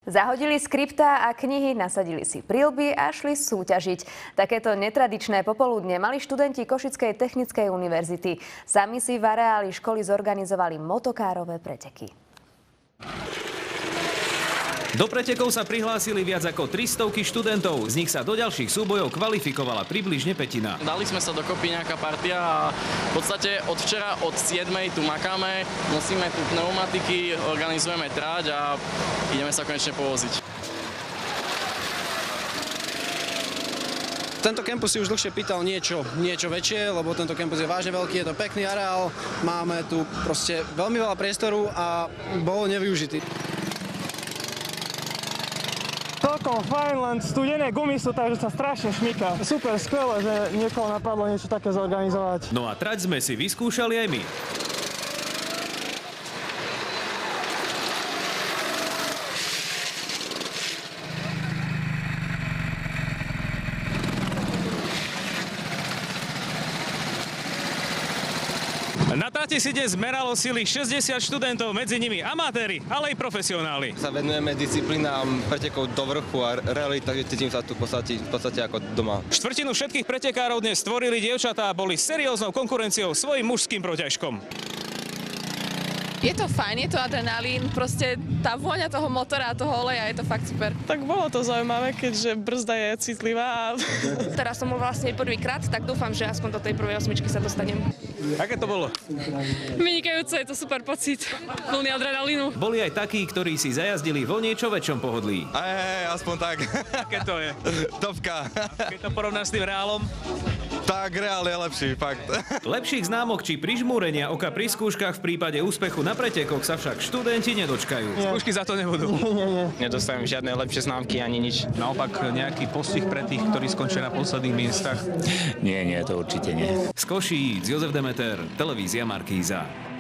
Zahodili skriptá a knihy, nasadili si príľby a šli súťažiť. Takéto netradičné popoludne mali študenti Košickej technickej univerzity. Sami si v areáli školy zorganizovali motokárové preteky. Do pretekov sa prihlásili viac ako 300 študentov. Z nich sa do ďalších súbojov kvalifikovala približne pätina. Dali sme sa dokopy nejaká partia a v podstate od včera od 7 tu makáme, nosíme tu pneumatiky, organizujeme tráť a ideme sa konečne povoziť. Tento kampus si už dlhšie pýtal niečo väčšie, lebo tento kampus je vážne veľký, je to pekný areál, máme tu proste veľmi veľa priestoru a bol nevyužitý. Celkom fajn, len studené gumy sú, takže sa strašne šmyká. Super, skvelé, že niekoho napadlo niečo také zorganizovať. No a trať sme si vyskúšali aj my. Na trati si dnes meralo sily 60 študentov, medzi nimi amatéri, ale aj profesionáli. Sa venujeme disciplínám pretekov do vrchu a rally, takže cítim sa tu v podstate ako doma. Štvrtinu všetkých pretekárov dnes stvorili dievčatá a boli serióznou konkurenciou svojim mužským proťažkom. Je to fajn, je to adrenalín, proste tá vôňa toho motora a toho oleja, je to fakt super. Tak bolo to zaujímavé, keďže brzda je citlivá. Teraz som bol vlastne prvýkrát, tak dúfam, že aspoň do tej prvej osmičky sa dostanem. Aké to bolo? Vynikajúce, je to super pocit, plný adrenalínu. Boli aj takí, ktorí si zajazdili vo niečo väčšom pohodlí. Aspoň tak. Aké to je? Topka. Keď to porovnáš s tým reálom? Tak reál je lepší, fakt. Lepších známok či prižmúrenia oka pri skúškach v prípade úspechu na pretekoch sa však študenti nedočkajú. Skúšky za to nebudú. Nedostajem žiadne lepšie známky ani nič. Naopak nejaký postih pre tých, ktorí skončia na posledných miestach? Nie, to určite nie. Z Košíc, Jozef Demeter, televízia Markíza.